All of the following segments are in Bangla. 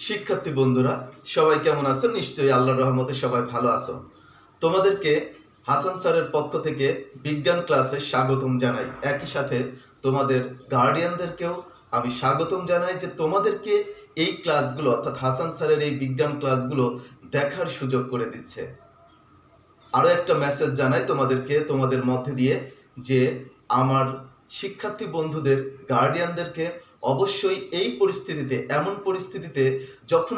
শিক্ষার্থী বন্ধুরা সবাই কেমন আছেন? নিশ্চয়ই আল্লাহর রহমতে সবাই ভালো আছো। তোমাদেরকে হাসান স্যারের পক্ষ থেকে বিজ্ঞান ক্লাসে স্বাগতম জানাই। একই সাথে তোমাদের গার্ডিয়ানদেরকেও আমি স্বাগতম জানাই যে তোমাদেরকে এই ক্লাসগুলো অর্থাৎ হাসান স্যারের এই বিজ্ঞান ক্লাসগুলো দেখার সুযোগ করে দিচ্ছে। আরও একটা মেসেজ জানাই তোমাদেরকে, তোমাদের মধ্যে দিয়ে, যে আমার শিক্ষার্থী বন্ধুদের গার্ডিয়ানদেরকে অবশ্যই এই পরিস্থিতিতে, এমন পরিস্থিতিতে যখন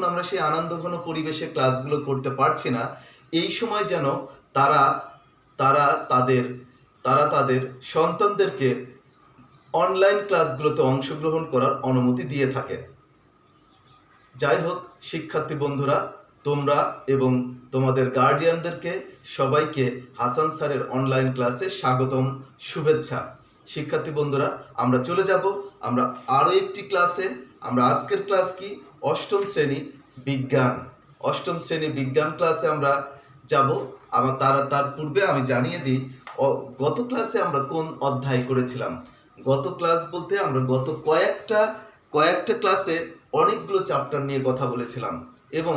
আমরা সেই আনন্দঘন পরিবেশে ক্লাসগুলো করতে পারছি না, এই সময় যেন তারা তারা তাদের তারা তাদের সন্তানদেরকে অনলাইন ক্লাসগুলোতে অংশগ্রহণ করার অনুমতি দিয়ে থাকে। যাই হোক শিক্ষার্থী বন্ধুরা, তোমরা এবং তোমাদের গার্ডিয়ানদেরকে সবাইকে হাসান স্যারের অনলাইন ক্লাসে স্বাগতম, শুভেচ্ছা। শিক্ষার্থী বন্ধুরা, আমরা চলে যাব আমরা আরও একটি ক্লাসে। আমরা আজকের ক্লাস কি? অষ্টম শ্রেণী বিজ্ঞান ক্লাসে আমরা যাব। তার পূর্বে আমি জানিয়ে দিই গত ক্লাসে আমরা কোন অধ্যায় করেছিলাম। গত ক্লাস বলতে আমরা গত কয়েকটা ক্লাসে অনেকগুলো চ্যাপ্টার নিয়ে কথা বলেছিলাম এবং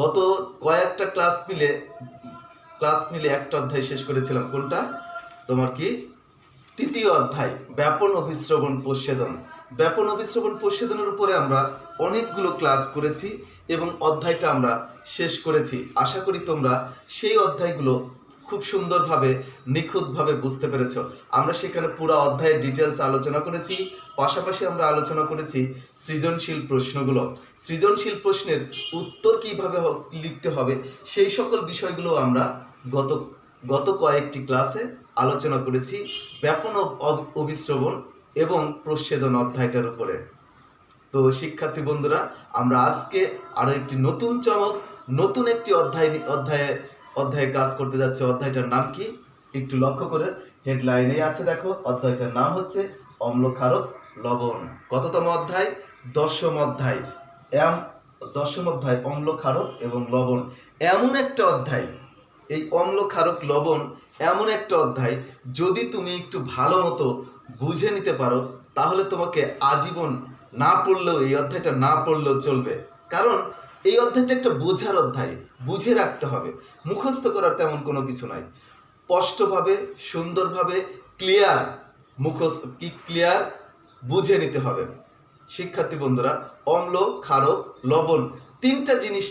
গত কয়েকটা ক্লাস মিলে একটা অধ্যায় শেষ করেছিলাম। কোনটা? তোমার কি? তৃতীয় অধ্যায়, ব্যাপন অভিশ্রবণ প্রচ্ছেদনের উপরে আমরা অনেকগুলো ক্লাস করেছি এবং অধ্যায়টা আমরা শেষ করেছি। আশা করি তোমরা সেই অধ্যায়গুলো খুব সুন্দরভাবে, নিখুঁতভাবে বুঝতে পেরেছ। আমরা সেখানে পুরো অধ্যায়ের ডিটেলস আলোচনা করেছি। পাশাপাশি আমরা আলোচনা করেছি সৃজনশীল প্রশ্নগুলো, সৃজনশীল প্রশ্নের উত্তর কিভাবে লিখতে হবে, সেই সকল বিষয়গুলো আমরা গত কয়েকটি ক্লাসে আলোচনা করেছি ব্যাপন অভিশ্রবণ এবং প্রচ্ছেদন অধ্যায়টার উপরে। তো শিক্ষার্থী বন্ধুরা, আমরা আজকে আরও একটি নতুন চমক, নতুন একটি অধ্যায়ে কাজ করতে যাচ্ছে। অধ্যায়টার নাম কি? একটু লক্ষ্য করে হেডলাইনে আছে, দেখো। অধ্যায়টার নাম হচ্ছে অম্ল, ক্ষারক, লবণ। কততম অধ্যায়? দশম অধ্যায়। অম্ল, ক্ষারক এবং লবণ। এমন একটা অধ্যায়, এই অম্ল, ক্ষারক, লবণ এমন একটা অধ্যায়, যদি তুমি একটু ভালো মতো বুঝে নিতে পারো তাহলে তোমাকে আজীবন না পড়লেও, এই অধ্যায়টা না পড়লেও চলবে। কারণ এই অধ্যায়টা একটা বোঝার অধ্যায়, বুঝে রাখতে হবে। মুখস্থ করার তেমন কোনো কিছু নাই। স্পষ্টভাবে, সুন্দরভাবে, ক্লিয়ার বুঝে নিতে হবে। শিক্ষার্থী বন্ধুরা, অম্ল, ক্ষারক, লবণ তিনটা জিনিস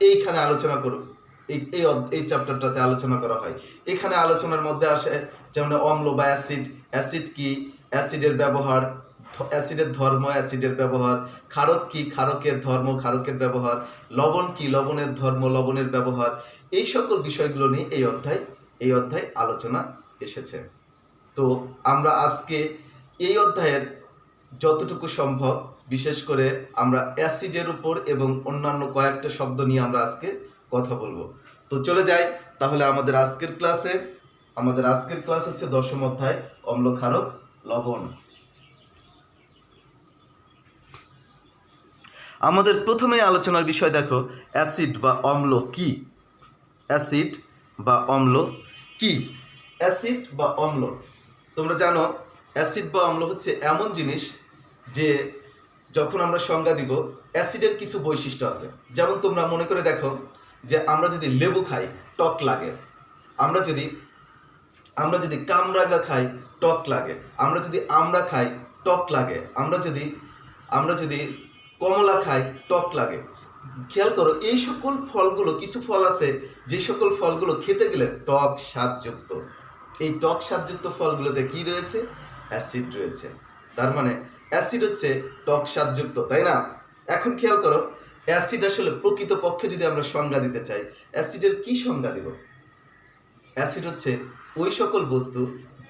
এইখানে আলোচনা করো। এই চ্যাপ্টারটাতে আলোচনা করা হয়। এখানে আলোচনার মধ্যে আসে যেমন অম্ল বা অ্যাসিড কি, অ্যাসিডের ব্যবহার, অ্যাসিডের ধর্ম, অ্যাসিডের ব্যবহার, ক্ষারক কি, ক্ষারকের ধর্ম, ক্ষারকের ব্যবহার, লবণ কি, লবণের ধর্ম, লবণের ব্যবহার। এই সকল বিষয়গুলো নিয়ে এই অধ্যায় আলোচনা এসেছে। তো আমরা আজকে এই অধ্যায়ের যতটুকু সম্ভব, বিশেষ করে আমরা অ্যাসিডের উপর এবং অন্যান্য কয়েকটা শব্দ নিয়ে আমরা আজকে কথা বলবো। তো চলে যাই তাহলে আমাদের আজকের ক্লাসে। আমাদের আজকের ক্লাস হচ্ছে দশম অধ্যায়, অম্ল, ক্ষারক, লবণ। আমাদের প্রথমে আলোচনার বিষয় দেখো, অ্যাসিড বা অম্ল কি? অ্যাসিড বা অম্ল কি? অ্যাসিড বা অম্ল, তোমরা জানো অ্যাসিড বা অম্ল হচ্ছে এমন জিনিস যে যখন আমরা সংজ্ঞা দিব, অ্যাসিডের কিছু বৈশিষ্ট্য আছে। যেমন তোমরা মনে করে দেখো যে আমরা যদি লেবু খাই টক লাগে, আমরা যদি কামরাঙা খাই টক লাগে, আমরা যদি আমড়া খাই টক লাগে, আমরা যদি কমলা খাই টক লাগে। খেয়াল করো, এই সকল ফলগুলো, কিছু ফল আছে যে সকল ফলগুলো খেতে গেলে টক স্বাদযুক্ত। এই টক স্বাদযুক্ত ফলগুলোতে কি রয়েছে? অ্যাসিড রয়েছে। তার মানে অ্যাসিড হচ্ছে টক স্বাদযুক্ত, তাই না? এখন খেয়াল করো, অ্যাসিড আসলে প্রকৃতপক্ষে যদি আমরা সংজ্ঞা দিতে চাই, অ্যাসিডের কি সংজ্ঞা দিব? অ্যাসিড হচ্ছে ওই সকল বস্তু,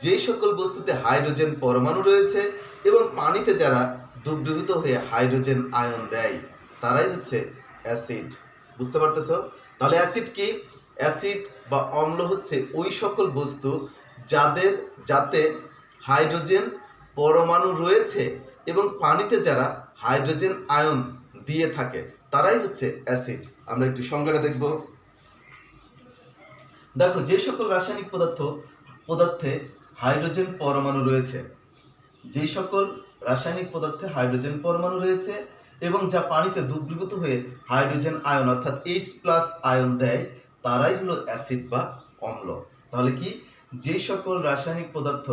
যে সকল বস্তুতে হাইড্রোজেন পরমাণু রয়েছে এবং পানিতে যারা দ্রবীভূত হয়ে হাইড্রোজেন আয়ন দেয়, তারাই হচ্ছে অ্যাসিড। বুঝতে পারতেছো? তাহলে অ্যাসিড কি? অ্যাসিড বা অম্ল হচ্ছে ওই সকল বস্তু যাতে হাইড্রোজেন পরমাণু রয়েছে এবং পানিতে যারা হাইড্রোজেন আয়ন দিয়ে থাকে, তারাই হচ্ছে অ্যাসিড। আমরা একটু সংজ্ঞাটা দেখব। দেখো, যে সকল রাসায়নিক পদার্থে হাইড্রোজেন পরমাণু রয়েছে, যে সকল রাসায়নিক পদার্থে হাইড্রোজেন পরমাণু রয়েছে এবং যা পানিতে দ্রবীভূত হয়ে হাইড্রোজেন আয়ন অর্থাৎ H+ আয়ন দেয় তারাই হলো অ্যাসিড বা অম্ল। তাহলে কি, যে সকল রাসায়নিক পদার্থ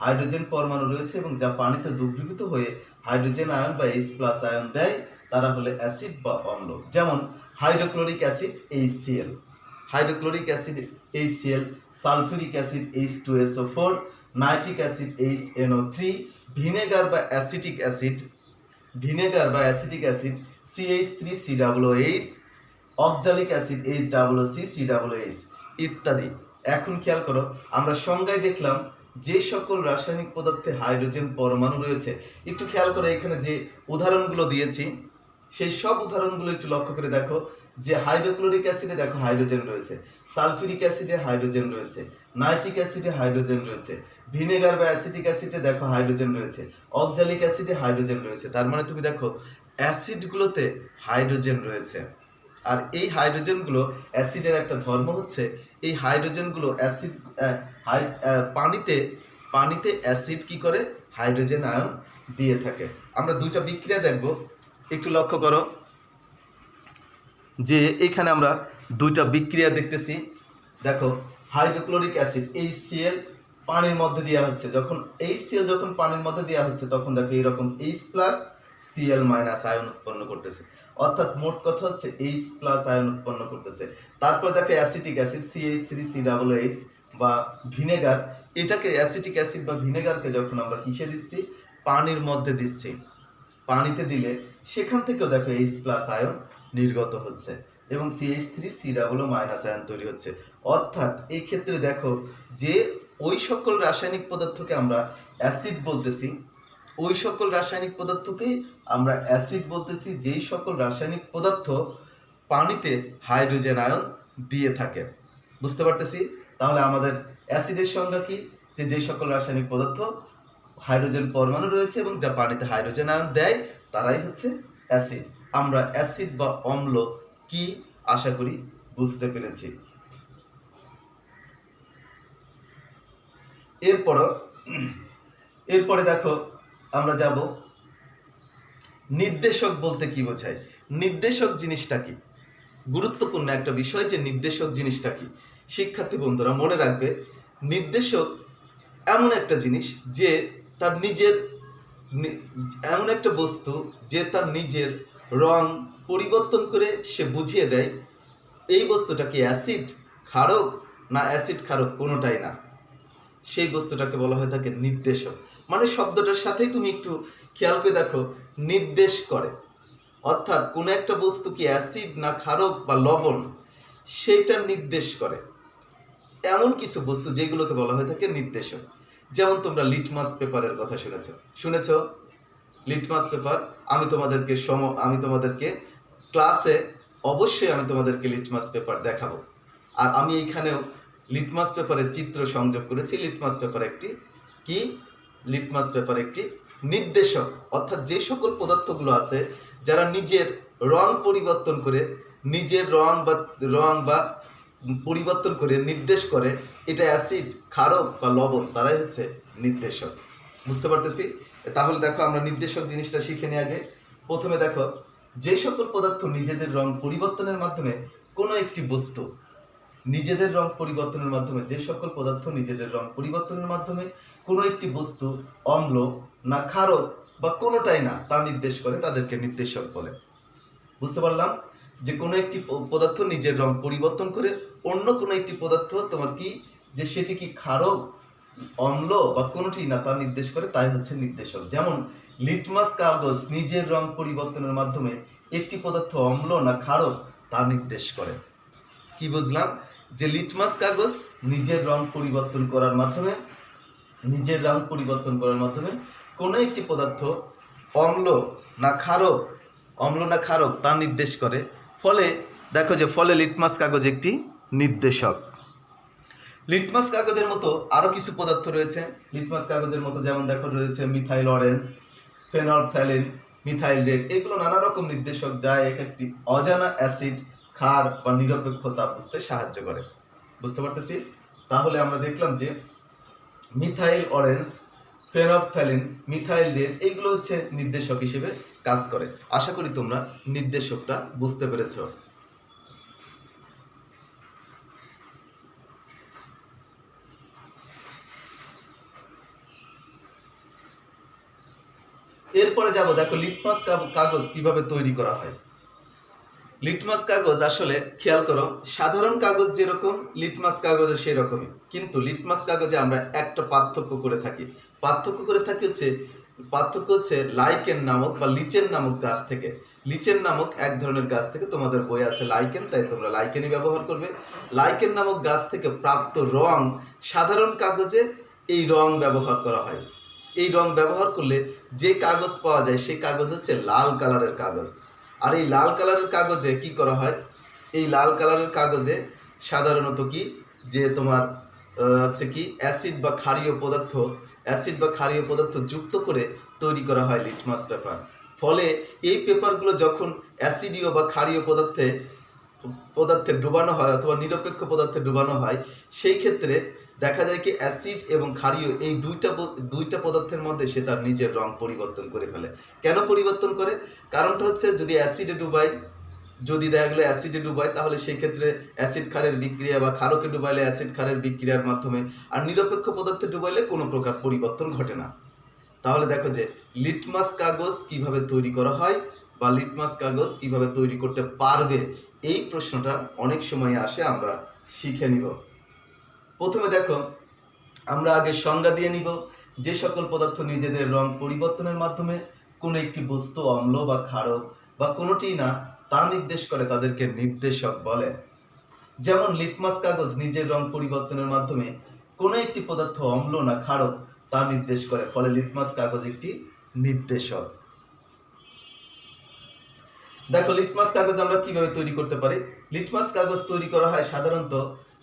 হাইড্রোজেন পরমাণু রয়েছে এবং যা পানিতে দ্রবীভূত হয়ে হাইড্রোজেন আয়ন বা H+ আয়ন দেয় তারা হলো অ্যাসিড বা অম্ল। যেমন hydrochloric acid HCl, hydrochloric acid HCl, sulphuric acid H2SO4, nitric acid HNO3, vinegar বা acetic acid CH3COOH, oxalic acid HCCOOH ইত্যাদি। এখন খেয়াল করো, আমরা সংজ্ঞায় দেখলাম যে সকল রাসায়নিক পদার্থে হাইড্রোজেন পরমাণু রয়েছে। একটু খেয়াল করো, এখানে যে উদাহরণগুলো দিয়েছি সেই সব উদাহরণগুলো একটু লক্ষ্য করে দেখো যে হাইড্রোক্লোরিক অ্যাসিডে দেখো হাইড্রোজেন রয়েছে, সালফিউরিক অ্যাসিডে হাইড্রোজেন রয়েছে, নাইট্রিক অ্যাসিডে হাইড্রোজেন রয়েছে, ভিনেগার বা অ্যাসিটিক অ্যাসিডে দেখো হাইড্রোজেন রয়েছে, অক্সালিক অ্যাসিডে হাইড্রোজেন রয়েছে। তার মানে তুমি দেখো অ্যাসিডগুলোতে হাইড্রোজেন রয়েছে। আর এই হাইড্রোজেনগুলো, অ্যাসিডের একটা ধর্ম হচ্ছে এই হাইড্রোজেনগুলো অ্যাসিড পানিতে অ্যাসিড কি করে, হাইড্রোজেন আয়ন দিয়ে থাকে। আমরা দুইটা বিক্রিয়া দেখব, একটু লক্ষ্য করো যে এখানে আমরা দুইটা বিক্রিয়া দেখতেছি। দেখো হাইড্রোক্লোরিক অ্যাসিড HCl পানির মধ্যে দেওয়া হচ্ছে, যখন HCl যখন পানির মধ্যে দেওয়া হচ্ছে তখন দেখো এইরকম H+Cl- আয়ন উৎপন্ন করতেছে, অর্থাৎ মোট কথা হচ্ছে H+ আয়ন উৎপন্ন করতেছে। তারপর দেখো অ্যাসিটিক অ্যাসিড CH3COOH বা ভিনেগার, এটাকে অ্যাসিটিক অ্যাসিড বা ভিনেগারকে যখন আমরা কিসে দিচ্ছি, পানির মধ্যে দিচ্ছি, পানিতে দিলে সেখান থেকেও দেখো H+ আয়ন নির্গত হচ্ছে এবং CH3COO- আয়ন তৈরি হচ্ছে। অর্থাৎ এই ক্ষেত্রে দেখো যে ওই সকল রাসায়নিক পদার্থকে আমরা অ্যাসিড বলতেছি, ওই সকল রাসায়নিক পদার্থকেই আমরা অ্যাসিড বলতেছি যেই সকল রাসায়নিক পদার্থ পানিতে হাইড্রোজেন আয়ন দিয়ে থাকে। বুঝতে পারতেছি? তাহলে আমাদের অ্যাসিডের সংজ্ঞা কি, যে যেই সকল রাসায়নিক পদার্থ হাইড্রোজেন পরমাণু রয়েছে এবং যা পানিতে হাইড্রোজেন আয়ন দেয় তারাই হচ্ছে অ্যাসিড। আমরা অ্যাসিড বা অম্ল কি আশা করি বুঝতে পেরেছি। এরপরে দেখো আমরা যাব নির্দেশক বলতে কি বোঝায়। নির্দেশক জিনিসটা কি, গুরুত্বপূর্ণ একটা বিষয় যে নির্দেশক জিনিসটা কি। শিক্ষার্থী বন্ধুরা মনে রাখবে, নির্দেশক এমন একটা জিনিস যে তার নিজের, এমন একটা বস্তু যে তার নিজের রং পরিবর্তন করে সে বুঝিয়ে দেয় এই বস্তুটা কি অ্যাসিড ক্ষারক না অ্যাসিড ক্ষারক, কোনোটাই না, সেই বস্তুটাকে বলা হয়ে থাকে নির্দেশক। মানে শব্দটার সাথেই তুমি একটু খেয়াল করে দেখো, নির্দেশ করে, অর্থাৎ কোনো একটা বস্তু কি অ্যাসিড না ক্ষারক বা লবণ সেইটা নির্দেশ করে এমন কিছু বস্তু যেগুলোকে বলা হয়ে থাকে নির্দেশক। যেমন তোমরা লিটমাস পেপারের কথা শুনেছ লিটমাস পেপার। আমি তোমাদেরকে ক্লাসে অবশ্যই আমি তোমাদেরকে লিটমাস পেপার দেখাবো। আর আমি এইখানেও লিটমাস পেপারের চিত্র সংযোগ করেছি। লিটমাস পেপার একটি নির্দেশক, অর্থাৎ যে সকল পদার্থগুলো আছে যারা নিজের রং পরিবর্তন করে, নিজের রং বা পরিবর্তন করে নির্দেশ করে এটা অ্যাসিড ক্ষারক বা লবণ, তারাই হচ্ছে নির্দেশক। বুঝতে পারতেছি? তাহলে দেখো আমরা নির্দেশক জিনিসটা শিখে নিই আগে। প্রথমে দেখো, যে সকল পদার্থ নিজেদের রং পরিবর্তনের মাধ্যমে কোনো একটি বস্তু, নিজেদের রং পরিবর্তনের মাধ্যমে যে সকল পদার্থ নিজেদের রং পরিবর্তনের মাধ্যমে কোনো একটি বস্তু অম্ল না ক্ষারক বা কোনোটাই না তা নির্দেশ করে তাদেরকে নির্দেশক বলে। বুঝতে পারলাম যে কোনো একটি পদার্থ নিজের রং পরিবর্তন করে অন্য কোনো একটি পদার্থ তোমার কি, যে সেটি কি ক্ষারক অম্ল বা কোনোটি না তা নির্দেশ করে, তাই হচ্ছে নির্দেশক। যেমন লিটমাস কাগজ নিজের রং পরিবর্তনের মাধ্যমে একটি পদার্থ অম্ল না ক্ষারক তা নির্দেশ করে। কি বুঝলাম? যে লিটমাস কাগজ নিজের রং পরিবর্তন করার মাধ্যমে কোনো একটি পদার্থ অম্ল না ক্ষারক তা নির্দেশ করে। ফলে দেখো যে লিটমাস কাগজ একটি নির্দেশক। লিটমাস কাগজের মতো আরও কিছু পদার্থ রয়েছে। লিটমাস কাগজের মতো যেমন দেখো রয়েছে মিথাইল অরেঞ্জ, ফেনলফথ্যালিন, মিথাইল রেড, এগুলো নানা রকম নির্দেশক যা এক একটি অজানা অ্যাসিড ক্ষার বা নিরপেক্ষতা বুঝতে সাহায্য করে। বুঝতে পারতেছি? তাহলে আমরা দেখলাম যে মিথাইল অরেঞ্জ, ফেনফথ্যালিন, মিথাইলডেন, এইগুলো হচ্ছে নির্দেশক হিসেবে কাজ করে। আশা করি তোমরা নির্দেশকটা বুঝতে পেরেছ। এরপরে যাব, দেখো লিটমাস কাগজ কিভাবে তৈরি করা হয়। লিটমাস কাগজ আসলে খেয়াল করো, সাধারণ কাগজ যেরকম লিটমাস কাগজে সেরকমই, কিন্তু লিটমাস কাগজে আমরা একটা পার্থক্য করে থাকি। পার্থক্য হচ্ছে লাইকেন নামক বা লিচেন নামক গাছ থেকে। লিচেন নামক এক ধরনের গাছ থেকে, তোমাদের বই আছে লাইকেন, তাই তোমরা লাইকেনই ব্যবহার করবে। লাইকেন নামক গাছ থেকে প্রাপ্ত রং সাধারণ কাগজে এই রং ব্যবহার করা হয়। এই রং ব্যবহার করলে যে কাগজ পাওয়া যায় সেই কাগজ হচ্ছে লাল কালারের কাগজ। আর এই লাল কালারের কাগজে কি করা হয়, এই লাল কালারের কাগজে সাধারণত কি যে তোমার হচ্ছে কি অ্যাসিড বা ক্ষারীয় পদার্থ যুক্ত করে তৈরি করা হয় লিটমাস পেপার। ফলে এই পেপারগুলো যখন অ্যাসিডীয় বা ক্ষারীয় পদার্থে ডুবানো হয় অথবা নিরপেক্ষ পদার্থে ডুবানো হয়, সেই ক্ষেত্রে দেখা যায় কি অ্যাসিড এবং ক্ষারীয় এই দুইটা পদার্থের মধ্যে সে তার নিজের রং পরিবর্তন করে ফেলে। কেন পরিবর্তন করে? কারণটা হচ্ছে যদি দেখা গেলো অ্যাসিডে ডুবাই, তাহলে সেই ক্ষেত্রে অ্যাসিড ক্ষারের বিক্রিয়া, বা ক্ষারকে ডুবাইলে অ্যাসিড ক্ষারের বিক্রিয়ার মাধ্যমে, আর নিরপেক্ষ পদার্থে ডুবাইলে কোনো প্রকার পরিবর্তন ঘটে না। তাহলে দেখো যে লিটমাস কাগজ কিভাবে তৈরি করা হয় বা লিটমাস কাগজ কিভাবে তৈরি করতে পারবে, এই প্রশ্নটা অনেক সময় আসে, আমরা শিখে নিব। প্রথমে দেখো, আমরা আগে সংজ্ঞা দিয়ে নিব। যে সকল পদার্থ নিজেদের রং পরিবর্তনের মাধ্যমে কোনো একটি বস্তু অম্ল বা ক্ষারক বা কোনোটি না তা নির্দেশ করে, তাদেরকে নির্দেশক বলে। যেমন লিটমাস কাগজ নিজের রং পরিবর্তনের মাধ্যমে কোনো একটি পদার্থ অম্ল না ক্ষারক তা নির্দেশ করে, ফলে লিটমাস কাগজ একটি নির্দেশক। দেখো লিটমাস কাগজ আমরা কিভাবে তৈরি করতে পারি। লিটমাস কাগজ তৈরি করা হয়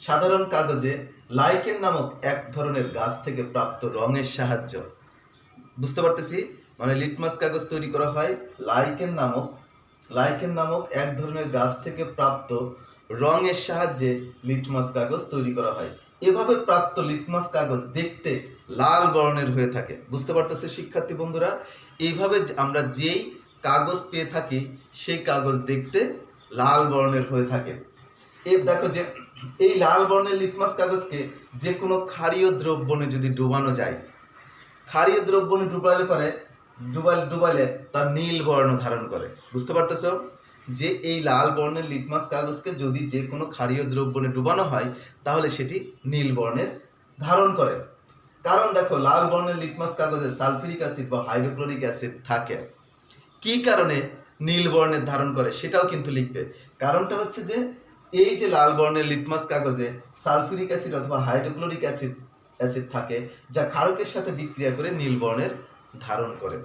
সাধারণ কাগজে লাইকেন নামক এক ধরনের গাছ থেকে প্রাপ্ত রঙের সাহায্য। বুঝতে পারতেছি, মানে লিটমাস কাগজ তৈরি করা হয় লাইকেন নামক এক ধরনের গাছ থেকে প্রাপ্ত রঙের সাহায্যে লিটমাস কাগজ তৈরি করা হয়। এভাবে প্রাপ্ত লিটমাস কাগজ দেখতে লাল বর্ণের হয়ে থাকে। বুঝতে পারতেছে শিক্ষার্থী বন্ধুরা, এইভাবে আমরা যেই কাগজ পেয়ে থাকি সেই কাগজ দেখতে লাল বর্ণের হয়ে থাকে। দেখো যে এই লাল বর্ণের লিটমাস কাগজকে যে কোনো ক্ষারীয় দ্রবণে যদি ডুবানো যায়, ক্ষারীয় দ্রবণে ডুবাইলে তার নীল বর্ণ ধারণ করে। বুঝতে পারতেছ যে এই লাল বর্ণের লিটমাস কাগজকে যদি যে কোনো ক্ষারীয় দ্রবণে ডুবানো হয় তাহলে সেটি নীল বর্ণের ধারণ করে। কারণ দেখো লাল বর্ণের লিটমাস কাগজে সালফিউরিক অ্যাসিড বা হাইড্রোক্লোরিক অ্যাসিড থাকে। কি কারণে নীল বর্ণের ধারণ করে সেটাও কিন্তু লিখবে। কারণটা হচ্ছে যে এই যে লাল বর্ণের লিটমাস কাগজে সালফিউরিক অ্যাসিড অথবা হাইড্রোক্লোরিক অ্যাসিড থাকে, যা ক্ষারকের সাথে বিক্রিয়া করে নীল বর্ণের ধারণ করে।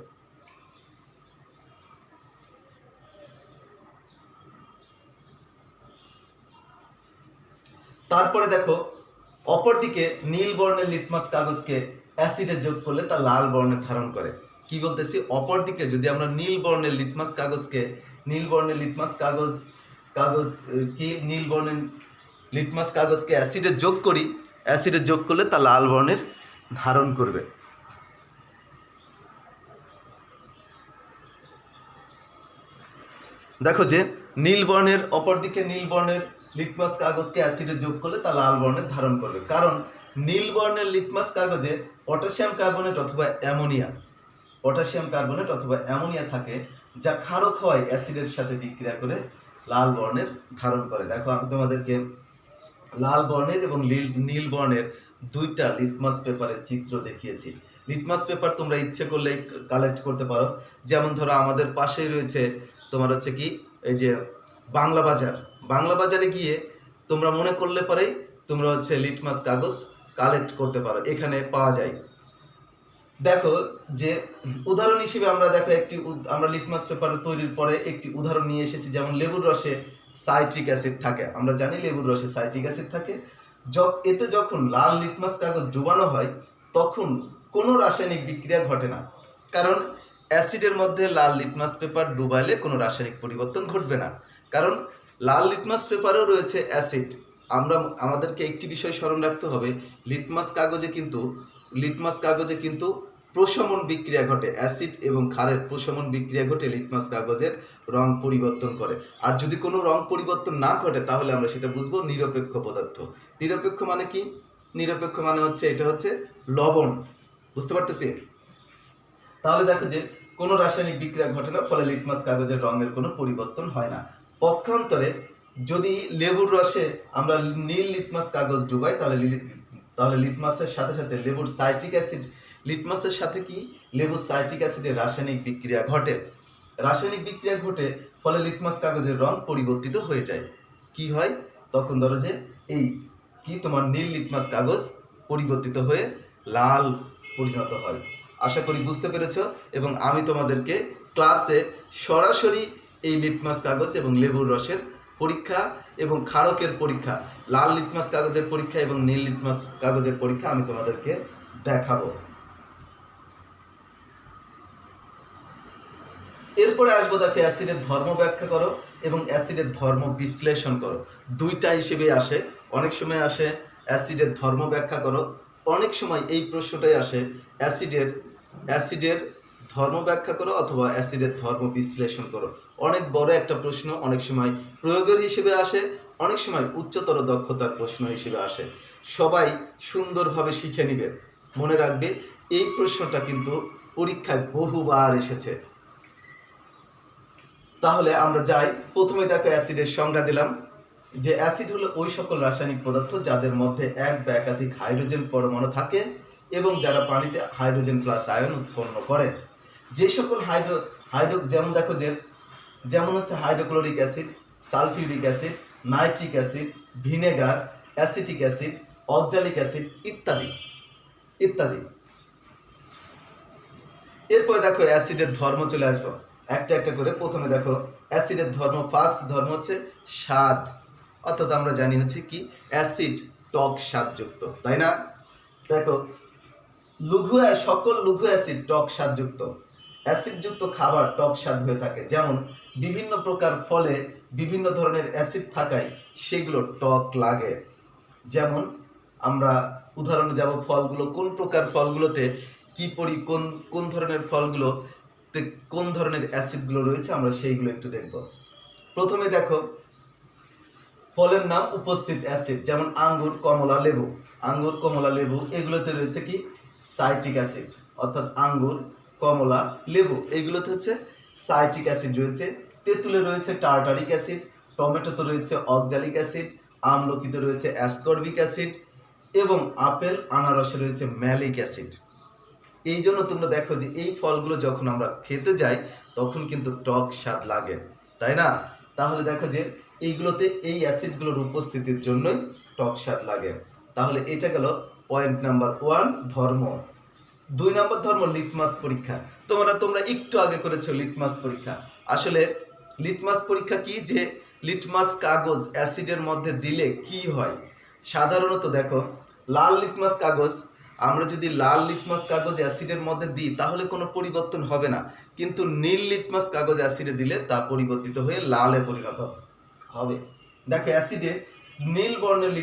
তারপরে দেখো অপরদিকে নীল বর্ণের লিটমাস কাগজকে অ্যাসিডে যোগ করলে তা লাল বর্ণের ধারণ করে। কি বলতেছি, অপরদিকে যদি আমরা নীল বর্ণের লিটমাস কাগজকে অ্যাসিডে যোগ করলে তা লাল বর্ণের ধারণ করবে। দেখো যে অপরদিকে নীল বর্ণের লিটমাস কাগজকে অ্যাসিডে যোগ করলে তা লাল বর্ণের ধারণ করবে। কারণ নীল বর্ণের লিটমাস কাগজে পটাশিয়াম কার্বনেট অথবা অ্যামোনিয়া থাকে, যা ক্ষারক হয় অ্যাসিডের সাথে বিক্রিয়া করে লাল বর্ণের ধারণ করে। দেখো আমি তোমাদেরকে লাল বর্ণের এবং নীল বর্ণের দুইটা লিটমাস পেপারের চিত্র দেখিয়েছি। লিটমাস পেপার তোমরা ইচ্ছে করলে কালেক্ট করতে পারো। যেমন ধরো আমাদের পাশেই রয়েছে তোমার হচ্ছে কি এই যে বাংলা বাজারে গিয়ে তোমরা মনে করলে পরেই তোমরা হচ্ছে লিটমাস কাগজ কালেক্ট করতে পারো, এখানে পাওয়া যায়। দেখো যে উদাহরণ হিসেবে আমরা লিটমাস পেপার তৈরির পরে একটি উদাহরণ নিয়ে এসেছি। যেমন লেবুর রসে সাইট্রিক অ্যাসিড থাকে, আমরা জানি লেবুর রসে সাইট্রিক অ্যাসিড থাকে। এতে যখন লাল লিটমাস কাগজ ডুবানো হয় তখন কোনো রাসায়নিক বিক্রিয়া ঘটে না, কারণ অ্যাসিডের মধ্যে লাল লিটমাস পেপার ডুবাইলে কোনো রাসায়নিক পরিবর্তন ঘটবে না। কারণ লাল লিটমাস পেপারেও রয়েছে অ্যাসিড। আমাদেরকে একটি বিষয় স্মরণ রাখতে হবে, লিটমাস কাগজে কিন্তু প্রশমন বিক্রিয়া ঘটে, অ্যাসিড এবং ক্ষারের প্রশমন বিক্রিয়া ঘটে লিটমাস কাগজের রং পরিবর্তন করে। আর যদি কোনো রং পরিবর্তন না ঘটে তাহলে আমরা সেটা বুঝবো নিরপেক্ষ পদার্থ। নিরপেক্ষ মানে কি? নিরপেক্ষ মানে হচ্ছে এটা হচ্ছে লবণ। বুঝতে পারতেছি? তাহলে দেখো যে কোনো রাসায়নিক বিক্রিয়া ঘটে না, ফলে লিটমাস কাগজের রঙের কোনো পরিবর্তন হয় না। পক্ষান্তরে যদি লেবুর রসে আমরা নীল লিটমাস কাগজ ডুবাই তাহলে লিটমাসের সাথে সাথে লেবুর সাইট্রিক অ্যাসিড, লিটমাসের সাথে কি লেবুর সাইট্রিক অ্যাসিডের রাসায়নিক বিক্রিয়া ঘটে। রাসায়নিক বিক্রিয়া ঘটে ফলে লিটমাস কাগজের রং পরিবর্তিত হয়ে যায়। কি হয় তখন? ধরো যে এই কি তোমার নীল লিটমাস কাগজ পরিবর্তিত হয়ে লাল পরিণত হয়। আশা করি বুঝতে পেরেছ, এবং আমি তোমাদেরকে ক্লাসে সরাসরি এই লিটমাস কাগজ এবং লেবুর রসের পরীক্ষা এবং ক্ষারকের পরীক্ষা, লাল লিটমাস কাগজের পরীক্ষা এবং নীল লিটমাস কাগজের পরীক্ষা আমি তোমাদেরকে দেখাবো। এরপরে আসবো, দেখো অ্যাসিডের ধর্ম ব্যাখ্যা করো এবং অ্যাসিডের ধর্ম বিশ্লেষণ করো। দুইটা হিসেবে আসে, অনেক সময় আসে অ্যাসিডের ধর্ম ব্যাখ্যা করো, অনেক সময় এই প্রশ্নটাই আসে অ্যাসিডের ধর্ম ব্যাখ্যা করো অথবা অ্যাসিডের ধর্ম বিশ্লেষণ করো। অনেক বড় একটা প্রশ্ন, অনেক সময় প্রয়োগের হিসেবে আসে, অনেক সময় উচ্চতর দক্ষতার প্রশ্ন হিসেবে আসে। সবাই সুন্দরভাবে শিখে নিবে, মনে রাখবে এই প্রশ্নটা কিন্তু পরীক্ষায় বহুবার এসেছে। তাহলে আমরা যাই, প্রথমে দেখো অ্যাসিডের সংজ্ঞা দিলাম যে অ্যাসিড হলো ওই সকল রাসায়নিক পদার্থ যাদের মধ্যে এক বা একাধিক হাইড্রোজেন পরমাণু থাকে এবং যারা পানিতে হাইড্রোজেন প্লাস আয়ন উৎপন্ন করে। যে সকল যেমন দেখো যে যেমন হচ্ছে hydrochloric acid, sulphuric acid, nitric acid, vinegar, acetic acid, oxalic acid ইত্যাদি ইত্যাদি। এরপরে দেখো অ্যাসিডের ধর্ম চলে আসবো একটা একটা করে। প্রথমে দেখো অ্যাসিডের ধর্ম, ফার্স্ট ধর্ম হচ্ছে স্বাদ, অর্থাৎ আমরা জানি হচ্ছে কি অ্যাসিড টক স্বাদযুক্ত, তাই না? দেখো সকল লঘু অ্যাসিড টক স্বাদযুক্ত। অ্যাসিডযুক্ত খাবার টক স্বাদ হয়ে থাকে, যেমন বিভিন্ন প্রকার ফলে বিভিন্ন ধরনের অ্যাসিড থাকায় সেগুলো টক লাগে। যেমন আমরা উদাহরণে যাব, ফলগুলো কোন প্রকার ফলগুলোতে কোন ধরনের ফলগুলোতে কোন ধরনের অ্যাসিডগুলো রয়েছে আমরা সেইগুলো একটু দেখব। প্রথমে দেখো ফলের নাম উপস্থিত অ্যাসিড, যেমন আঙ্গুর, কমলা, লেবু এগুলোতে রয়েছে কি সাইট্রিক অ্যাসিড, অর্থাৎ আঙ্গুর, কমলা, লেবু এগুলোতে হচ্ছে সাইট্রিক অ্যাসিড রয়েছে। তেঁতুলে রয়েছে টার্টারিক অ্যাসিড, টমেটোতে রয়েছে অক্সালিক অ্যাসিড, আমলকিতে রয়েছে অ্যাসকর্বিক অ্যাসিড এবং আপেল আনারসে রয়েছে ম্যালিক অ্যাসিড। এই জন্য তোমরা দেখো যে এই ফলগুলো যখন আমরা খেতে যাই তখন কিন্তু টক স্বাদ লাগে, তাই না? তাহলে দেখো যে এইগুলোতে এই অ্যাসিডগুলোর উপস্থিতির জন্যই টক স্বাদ লাগে। তাহলে এটা গেল পয়েন্ট নাম্বার 1 ধর্ম। 2 নম্বর ধর্ম লিটমাস পরীক্ষা। তোমরা একটু আগে করেছো লিটমাস পরীক্ষা। আসলে লিটমাস পরীক্ষা কি, যে লিটমাস কাগজ অ্যাসিডের মধ্যে দিলে কি হয়। সাধারণত দেখো লাল লিটমাস কাগজ, আমরা যদি লাল লিটমাস কাগজ অ্যাসিডের মধ্যে দিই তাহলে কোনো পরিবর্তন হবে না, কিন্তু নীল লিটমাস কাগজ অ্যাসিডে দিলে তা পরিবর্তিত হয়ে লালে পরিণত হবে। দেখো অ্যাসিডে নীল বর্ণের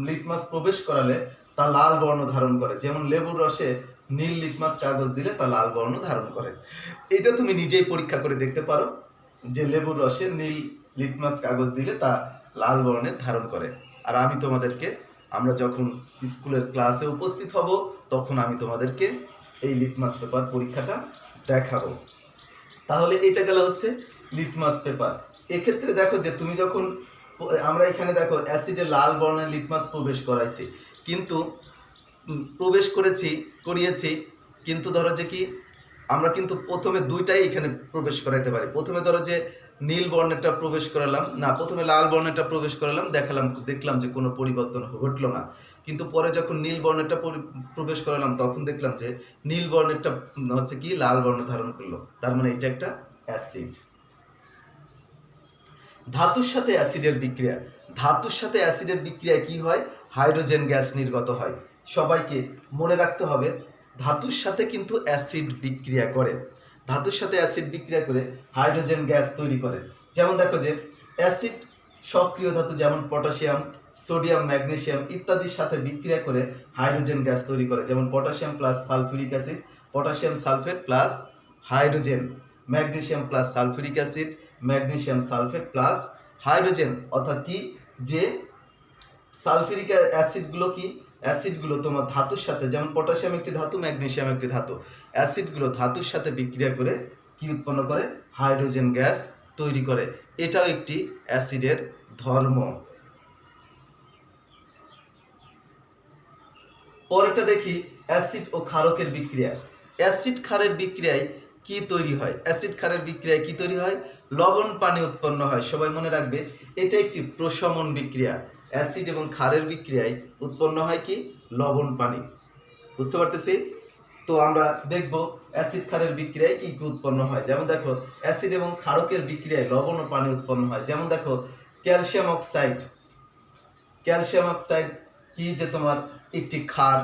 লিটমাস প্রবেশ করালে তা লাল বর্ণ ধারণ করে, যেমন লেবুর রসে নীল লিটমাস কাগজ দিলে তা লাল বর্ণ ধারণ করে। এটা তুমি নিজেই পরীক্ষা করে দেখতে পারো যে লেবুর রসে নীল লিটমাস কাগজ দিলে তা লাল বর্ণের ধারণ করে। আর আমরা যখন স্কুলের ক্লাসে উপস্থিত হব তখন আমি তোমাদেরকে এই লিটমাস পেপার পরীক্ষাটা দেখাবো। তাহলে এটা গেল হচ্ছে লিটমাস পেপার। এক্ষেত্রে দেখো যে তুমি যখন আমরা এখানে দেখো অ্যাসিডে লাল বর্ণের লিটমাস প্রবেশ করাইছি, কিন্তু করিয়েছি কিন্তু ধরো যে কি আমরা কিন্তু প্রথমে দুইটাই এখানে প্রবেশ করাইতে পারি। প্রথমে ধরো যে নীল বর্ণেরটা প্রবেশ করালাম না, প্রথমে লাল বর্ণেরটা প্রবেশ করালাম, দেখলাম যে কোনো পরিবর্তন ঘটলো না, কিন্তু পরে যখন নীল বর্ণেরটা প্রবেশ করালাম তখন দেখলাম যে নীল বর্ণেরটা হচ্ছে কি লাল বর্ণ ধারণ করলো, তার মানে এটা একটা অ্যাসিড। ধাতুর সাথে অ্যাসিডের বিক্রিয়া কি হয়? হাইড্রোজেন গ্যাস নির্গত হয়। সবাইকে মনে রাখতে হবে ধাতুর সাথে কিন্তু অ্যাসিড বিক্রিয়া করে, হাইড্রোজেন গ্যাস তৈরি করে। যেমন দেখো যে অ্যাসিড সক্রিয় ধাতু যেমন পটাশিয়াম, সোডিয়াম, ম্যাগনেসিয়াম ইত্যাদির সাথে বিক্রিয়া করে হাইড্রোজেন গ্যাস তৈরি করে, যেমন potassium plus sulphuric acid, potassium sulphate plus hydrogen, magnesium plus sulphuric acid, magnesium sulphate plus hydrogen. অর্থাৎ কি যে সালফিউরিক অ্যাসিডগুলো কি অ্যাসিডগুলো তোমার ধাতুর সাথে, যেমন পটাশিয়াম একটি ধাতু, ম্যাগনেসিয়াম একটি ধাতু, অ্যাসিডগুলো ধাতুর সাথে বিক্রিয়া করে কি উৎপন্ন করে? হাইড্রোজেন গ্যাস তৈরি করে। এটাও একটি অ্যাসিডের ধর্ম। পরেরটা দেখি অ্যাসিড ও ক্ষারকের বিক্রিয়া। অ্যাসিড ক্ষারের বিক্রিয়ায় কি তৈরি হয়? অ্যাসিড ক্ষারের বিক্রিয়ায় কি তৈরি হয়? লবণ পানি উৎপন্ন হয়। সবাই মনে রাখবে এটা একটি প্রশমন বিক্রিয়া। অ্যাসিড এবং ক্ষারের বিক্রিয়ায় উৎপন্ন হয় কি? লবণ পানি। বুঝতে পারতেছি? তো আমরা দেখব অ্যাসিড ক্ষারের বিক্রিয়ায় কি কি উৎপন্ন হয়। যেমন দেখো অ্যাসিড এবং ক্ষারকের বিক্রিয়ায় লবণ ও পানি উৎপন্ন হয়। যেমন দেখো ক্যালসিয়াম অক্সাইড। ক্যালসিয়াম অক্সাইড কি যে তোমার একটি ক্ষার,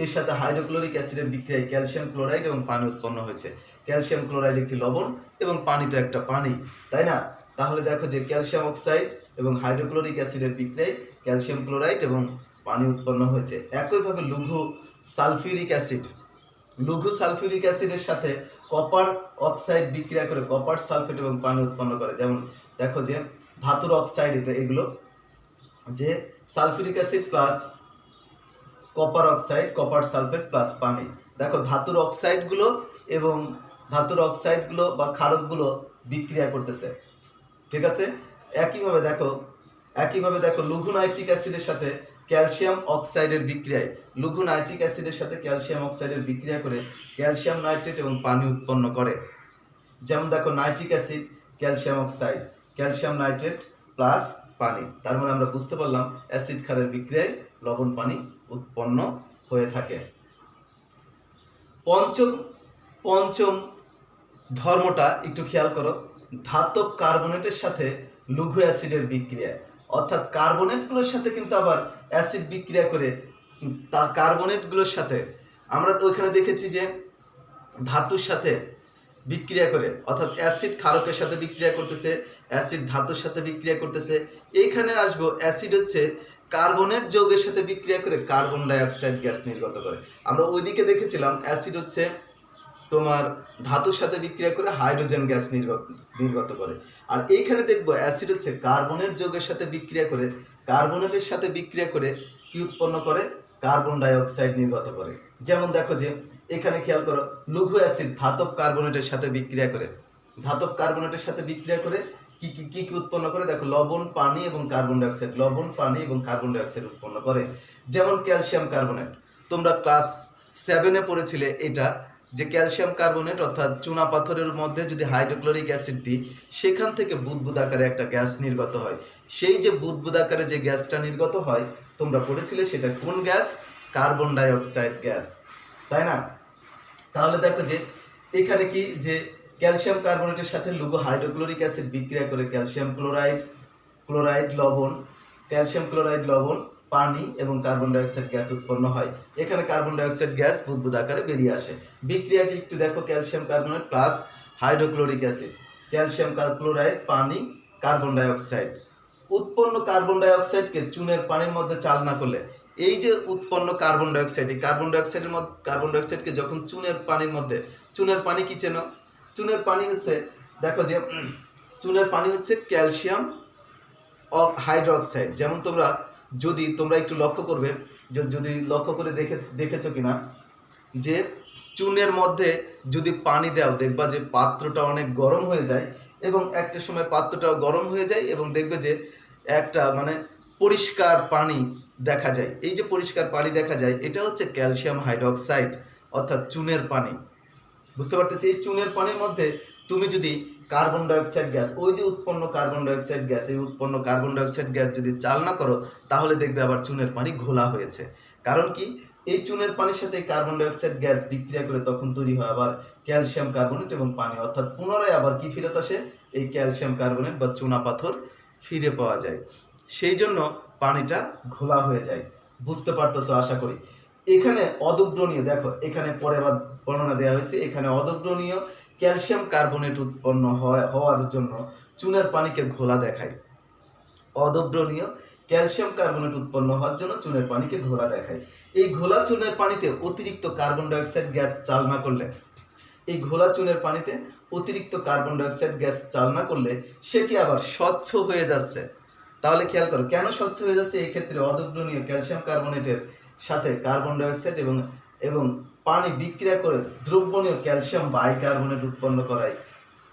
এর সাথে হাইড্রোক্লোরিক অ্যাসিডের বিক্রিয়ায় ক্যালসিয়াম ক্লোরাইড এবং পানি উৎপন্ন হয়েছে। ক্যালসিয়াম ক্লোরাইড একটি লবণ এবং পানি তো একটা পানি, তাই না? তাহলে দেখো যে ক্যালসিয়াম অক্সাইড এবং হাইড্রোক্লোরিক অ্যাসিডের বিক্রিয়ায় ক্যালসিয়াম ক্লোরাইড এবং পানি উৎপন্ন হয়েছে। একইভাবে লঘু সালফিউরিক অ্যাসিড, লঘু সালফিউরিক অ্যাসিডের সাথে কপার অক্সাইড বিক্রিয়া করে কপার সালফেট এবং পানি উৎপন্ন করে। যেমন দেখো যে ধাতুর অক্সাইড, এটা এগুলো যে sulphuric acid plus copper oxide, copper sulphate plus পানি। দেখো ধাতুর অক্সাইডগুলো এবং ধাতুর অক্সাইডগুলো বা ক্ষারকগুলো বিক্রিয়া করতেছে, ঠিক আছে? একইভাবে দেখো লঘু নাইট্রিক অ্যাসিডের সাথে ক্যালসিয়াম অক্সাইডের বিক্রিয়ায়, লঘু নাইট্রিক অ্যাসিডের সাথে ক্যালসিয়াম অক্সাইডের বিক্রিয়া করে ক্যালসিয়াম নাইট্রেট এবং পানি উৎপন্ন করে। যেমন দেখো nitric acid, calcium oxide, calcium nitrate plus পানি। তার মানে আমরা বুঝতে পারলাম অ্যাসিড ক্ষারের বিক্রিয়ায় লবণ পানি উৎপন্ন হয়ে থাকে। পঞ্চম ধর্মটা একটু খেয়াল করো, ধাতব কার্বনেটের সাথে লঘু অ্যাসিডের বিক্রিয়া। অর্থাৎ কার্বনেটগুলোর সাথে কিন্তু আবার অ্যাসিড বিক্রিয়া করে, তা কার্বনেটগুলোর সাথে আমরা তো ওইখানে দেখেছি যে ধাতুর সাথে বিক্রিয়া করে, অর্থাৎ অ্যাসিড ক্ষারকের সাথে বিক্রিয়া করতেছে, অ্যাসিড ধাতুর সাথে বিক্রিয়া করতেছে। এইখানে আসবো অ্যাসিড হচ্ছে কার্বনেট যৌগের সাথে বিক্রিয়া করে কার্বন ডাইঅক্সাইড গ্যাস নির্গত করে। আমরা ওইদিকে দেখেছিলাম অ্যাসিড হচ্ছে তোমার ধাতুর সাথে বিক্রিয়া করে হাইড্রোজেন গ্যাস নির্গত করে। আর এইখানে দেখবো অ্যাসিড হচ্ছে কার্বনেট যৌগের সাথে বিক্রিয়া করে, কার্বনেটের সাথে বিক্রিয়া করে কি উৎপন্ন করে? কার্বন ডাইঅক্সাইড নির্গত করে। যেমন দেখো যে এখানে খেয়াল করো লঘু অ্যাসিড ধাতব কার্বনেটের সাথে বিক্রিয়া করে, ধাতব কার্বনেটের সাথে বিক্রিয়া করে কি কি কি কি উৎপন্ন করে? দেখো লবণ পানি এবং কার্বন ডাইঅক্সাইড, লবণ পানি এবং কার্বন ডাইঅক্সাইড উৎপন্ন করে। যেমন ক্যালসিয়াম কার্বনেট, তোমরা ক্লাস 7-এ পড়েছিলে এটা, যে ক্যালসিয়াম কার্বনেট অর্থাৎ চুনা পাথরের মধ্যে যদি হাইড্রোক্লোরিক অ্যাসিড দিই সেখান থেকে বুদবুদ আকারে একটা গ্যাস নির্গত হয়। সেই যে বুদবুদ আকারে যে গ্যাসটা নির্গত হয় তোমরা পড়েছিলে, সেটা কোন গ্যাস? কার্বন ডাইঅক্সাইড গ্যাস, তাই না? তাহলে দেখো যে এখানে কি যে ক্যালসিয়াম কার্বনেটের সাথে লঘু হাইড্রোক্লোরিক অ্যাসিড বিক্রিয়া করে ক্যালসিয়াম ক্লোরাইড লবণ, ক্যালসিয়াম ক্লোরাইড লবণ, পানি এবং কার্বন ডাইঅক্সাইড গ্যাস উৎপন্ন হয়। এখানে কার্বন ডাইঅক্সাইড গ্যাস বুদবুদ আকারে বেরিয়ে আসে। বিক্রিয়াটি একটু দেখো, calcium carbonate plus hydrochloric acid, calcium chloride, পানি, কার্বন ডাইঅক্সাইড। উৎপন্ন কার্বন ডাইঅক্সাইডকে চুনের পানির মধ্যে চালনা করলে এই যে উৎপন্ন কার্বন ডাইঅক্সাইড, এই কার্বন ডাইঅক্সাইডকে যখন চুনের পানির মধ্যে, চুনের পানি কি চেনো? চুনের পানি হচ্ছে, দেখো যে চুনের পানি হচ্ছে ক্যালসিয়াম হাইড্রোক্সাইড। যেমন তোমরা একটু লক্ষ্য করবে, যদি লক্ষ্য করে দেখেছো কিনা, যে চুনের মধ্যে যদি পানি দাও দেখবা যে পাত্রটা অনেক গরম হয়ে যায়, এবং একটা সময় পাত্রটাও গরম হয়ে যায় এবং দেখবে যে একটা মানে পরিষ্কার পানি দেখা যায়। এই যে পরিষ্কার পানি দেখা যায় এটা হচ্ছে ক্যালসিয়াম হাইড্রোক্সাইড অর্থাৎ চুনের পানি। বুঝতে পারতেছি? এই চুনের পানির মধ্যে তুমি যদি কার্বন ডাইঅক্সাইড গ্যাস, ওই যে উৎপন্ন কার্বন ডাইঅক্সাইড গ্যাস, এই উৎপন্ন কার্বন ডাইঅক্সাইড গ্যাস যদি চালনা করো তাহলে দেখবে আবার চুনের পানি ঘোলা হয়েছে। কারণ কি? এই চুনের পানির সাথে কার্বন ডাইঅক্সাইড গ্যাস বিক্রিয়া করে তখন তৈরি হয় আবার ক্যালসিয়াম কার্বনেট এবং পানি, অর্থাৎ পুনরায় আবার কি ফেরত আসে? এই ক্যালসিয়াম কার্বনেট বা চুনা পাথর ফিরে পাওয়া যায়। সেই জন্য পানিটা ঘোলা হয়ে যায়। বুঝতে পারতেছো আশা করি। এখানে অদ্রবণীয়, দেখো এখানে পরে আবার বর্ণনা দেওয়া হয়েছে, এখানে অদ্রবণীয় ক্যালসিয়াম কার্বনেট উৎপন্ন হওয়ার জন্য চুনের পানিকে ঘোলা দেখায়। অদ্রবণীয় ক্যালসিয়াম কার্বনেট উৎপন্ন হওয়ার জন্য চুনের পানিকে ঘোলা দেখায়। এই ঘোলা চুনের পানিতে অতিরিক্ত কার্বন ডাইঅক্সাইড গ্যাস চালনা করলে সেটি আবার স্বচ্ছ হয়ে যাচ্ছে। তাহলে খেয়াল করো কেন স্বচ্ছ হয়ে যাচ্ছে। এই ক্ষেত্রে অদ্রবণীয় ক্যালসিয়াম কার্বনেটের সাথে কার্বন ডাইঅক্সাইড এবং পানি বিক্রিয়া করে দ্রবণীয় ক্যালসিয়াম বাইকার্বনেট উৎপন্ন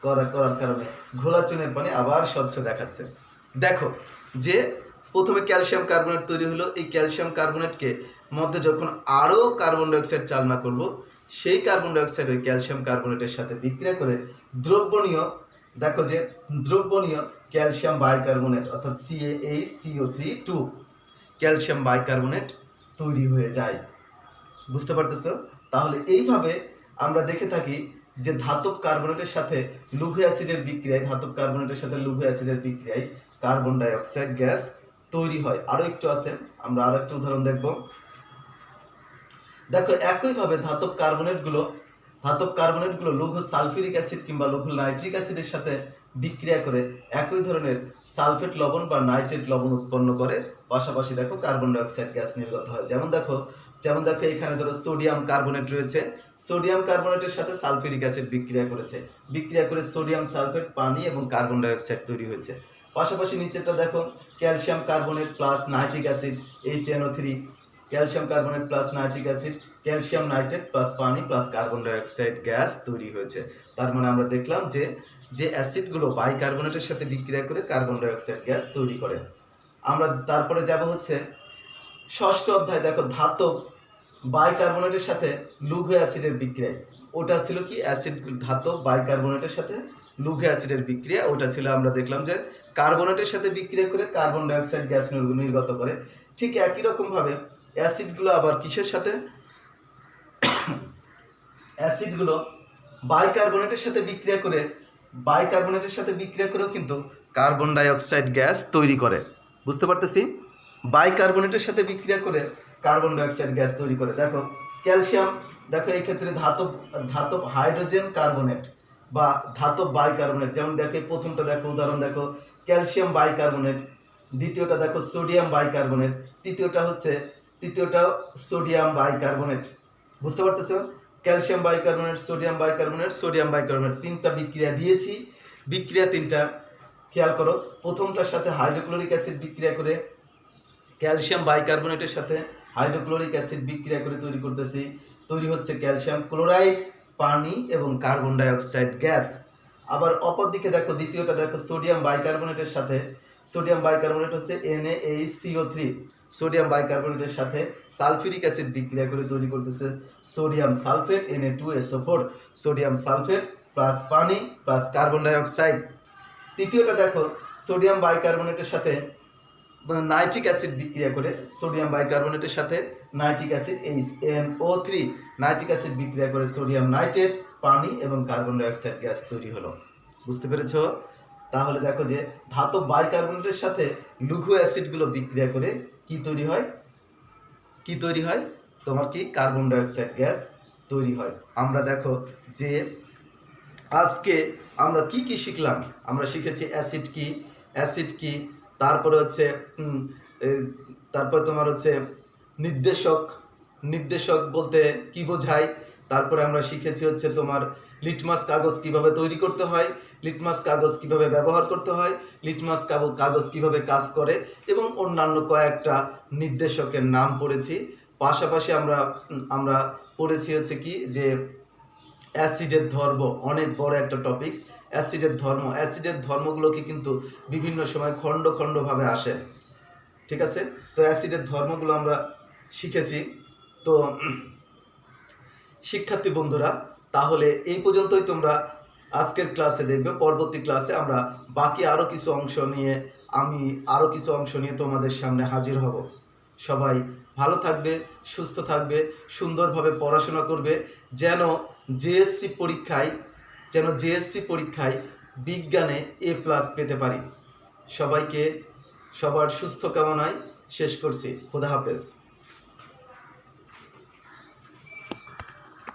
করার কারণে ঘোলা চুনের পানি আবার স্বচ্ছ দেখাচ্ছে। দেখো যে প্রথমে ক্যালসিয়াম কার্বনেট তৈরি হলো, এই ক্যালসিয়াম কার্বনেটকে মধ্যে যখন আরও কার্বন ডাইঅক্সাইড চালনা করব, সেই কার্বন ডাইঅক্সাইড ওই ক্যালসিয়াম কার্বনেটের সাথে বিক্রিয়া করে দ্রবণীয় ক্যালসিয়াম বাইকার্বনেট অর্থাৎ CaHCO3 ক্যালসিয়াম বাইকার্বনেট তৈরি হয়ে যায়। বুঝতে পারতেছ? তাহলে এইভাবে আমরা দেখে থাকি যে ধাতব কার্বনেটের সাথে লৌহ অ্যাসিডের বিক্রিয়ায় কার্বন ডাইঅক্সাইড গ্যাস তৈরি হয়। আরও একটু আছে, আমরা আরও একটা উদাহরণ দেখব। দেখো একইভাবে ধাতব কার্বনেটগুলো লৌহ সালফিউরিক অ্যাসিড কিংবা লৌহ নাইট্রিক অ্যাসিডের সাথে বিক্রিয়া করে একই ধরনের সালফেট লবণ বা নাইট্রেট লবণ উৎপন্ন করে। পাশাপাশি দেখো কার্বন ডাইঅক্সাইড গ্যাস নির্গত হয়। যেমন দেখো এখানে ধরো সোডিয়াম কার্বনেট রয়েছে, সোডিয়াম কার্বনেটের সাথে সালফিউরিক অ্যাসিড বিক্রিয়া করে সোডিয়াম সালফেট পানি এবং কার্বন ডাইঅক্সাইড তৈরি হয়েছে। পাশাপাশি নিচেরটা দেখো calcium carbonate plus nitric acid HNO3, calcium carbonate plus nitric acid, calcium nitrate plus পানি প্লাস কার্বন ডাইঅক্সাইড গ্যাস তৈরি হয়েছে। তার মানে আমরা দেখলাম যে অ্যাসিডগুলো বাইকার্বনেটের সাথে বিক্রিয়া করে কার্বন ডাইঅক্সাইড গ্যাস তৈরি করে। আমরা তারপরে যাব হচ্ছে ষষ্ঠ অধ্যায়। দেখো ধাতব বাইকার্বনেটের সাথে লৌহ অ্যাসিডের বিক্রিয়ায়, ওটা ছিল কি ধাতব বাইকার্বনেটের সাথে লৌহ অ্যাসিডের বিক্রিয়া, ওটা ছিল আমরা দেখলাম যে কার্বনেটের সাথে বিক্রিয়া করে কার্বন ডাইঅক্সাইড গ্যাস নির্গত করে। ঠিক একই রকমভাবে অ্যাসিডগুলো আবার কিসের সাথে অ্যাসিডগুলো বাইকার্বনেটের সাথে বিক্রিয়া করেও কিন্তু কার্বন ডাইঅক্সাইড গ্যাস তৈরি করে। বুঝতে পারতেছি? বাইকার্বনেটের সাথে বিক্রিয়া করে কার্বন ডাইঅক্সাইড গ্যাস তৈরি করে। দেখো ক্যালসিয়াম, দেখো এই ক্ষেত্রে ধাতব হাইড্রোজেন কার্বনেট বা ধাতব বাইকার্বনেট, যেমন দেখো প্রথমটা দেখো উদাহরণ দেখো ক্যালসিয়াম বাইকার্বনেট, দ্বিতীয়টা দেখো সোডিয়াম বাইকার্বনেট, তৃতীয়টা সোডিয়াম বাইকার্বনেট। বুঝতে পারতেছো? ক্যালসিয়াম বাইকার্বনেট, সোডিয়াম বাইকার্বনেট তিনটা বিক্রিয়া দিয়েছি। বিক্রিয়া তিনটা খেয়াল করো। প্রথমটার সাথে হাইড্রোক্লোরিক অ্যাসিড বিক্রিয়া করে ক্যালসিয়াম বাইকার্বনেটের সাথে হাইড্রোক্লোরিক অ্যাসিড বিক্রিয়া করে তৈরি হচ্ছে ক্যালসিয়াম ক্লোরাইড, পানি এবং কার্বন ডাইঅক্সাইড গ্যাস। আবার অপরদিকে দেখো দ্বিতীয়টা দেখো সোডিয়াম বাইকার্বনেট হচ্ছে NaHCO3, সোডিয়াম বাইকার্বনেটের সাথে সালফিউরিক অ্যাসিড বিক্রিয়া করে তৈরি করতেছে sodium sulphate Na2SO4, sodium sulphate plus পানি প্লাস কার্বন ডাইঅক্সাইড। তৃতীয়টা দেখো সোডিয়াম বাইকার্বনেটের সাথে নাইট্রিক অ্যাসিড বিক্রিয়া করে সোডিয়াম বাইকার্বনেটের সাথে nitric acid HNO3, nitric acid বিক্রিয়া করে সোডিয়াম নাইট্রেট, পানি এবং কার্বন ডাইঅক্সাইড গ্যাস তৈরি হলো। বুঝতে পেরেছ? তাহলে দেখো যে ধাতব বাইকার্বনেটের সাথে লৌহ অ্যাসিডগুলো বিক্রিয়া করে কি তৈরি হয় তোমার কি কার্বন ডাইঅক্সাইড গ্যাস তৈরি হয়। আমরা দেখো যে আজকে আমরা কি শিখলাম। আমরা শিখেছি অ্যাসিড কি, তারপরে হচ্ছে তোমার হচ্ছে নির্দেশক বলতে কি বোঝায়। তারপরে আমরা শিখেছি হচ্ছে তোমার লিটমাস কাগজ কিভাবে তৈরি করতে হয়, লিটমাস কাগজ কিভাবে ব্যবহার করতে হয়, লিটমাস কাগজ কিভাবে কাজ করে এবং অন্যান্য কয়েকটা নির্দেশকের নাম পড়েছি। পাশাপাশি আমরা পড়েছি হচ্ছে কি যে অ্যাসিডের ধর্ম, অনেক বড় একটা টপিকস। অ্যাসিডের ধর্মগুলোকে কিন্তু বিভিন্ন সময় খণ্ডভাবে আসে। ঠিক আছে? তো অ্যাসিডের ধর্মগুলো আমরা শিখেছি। তো শিক্ষার্থী বন্ধুরা, তাহলে এই পর্যন্তই তোমরা আজকের ক্লাসে দেখবে। পরবর্তী ক্লাসে আমরা বাকি আরও কিছু অংশ নিয়ে তোমাদের সামনে হাজির হব। সবাই ভালো থাকবে, সুস্থ থাকবে, সুন্দরভাবে পড়াশোনা করবে, যেন জেএসসি পরীক্ষায় বিজ্ঞানে A+ পেতে পারি। সবাইকে সবার সুস্থ কামনায় শেষ করছি। খোদা হাফেজ।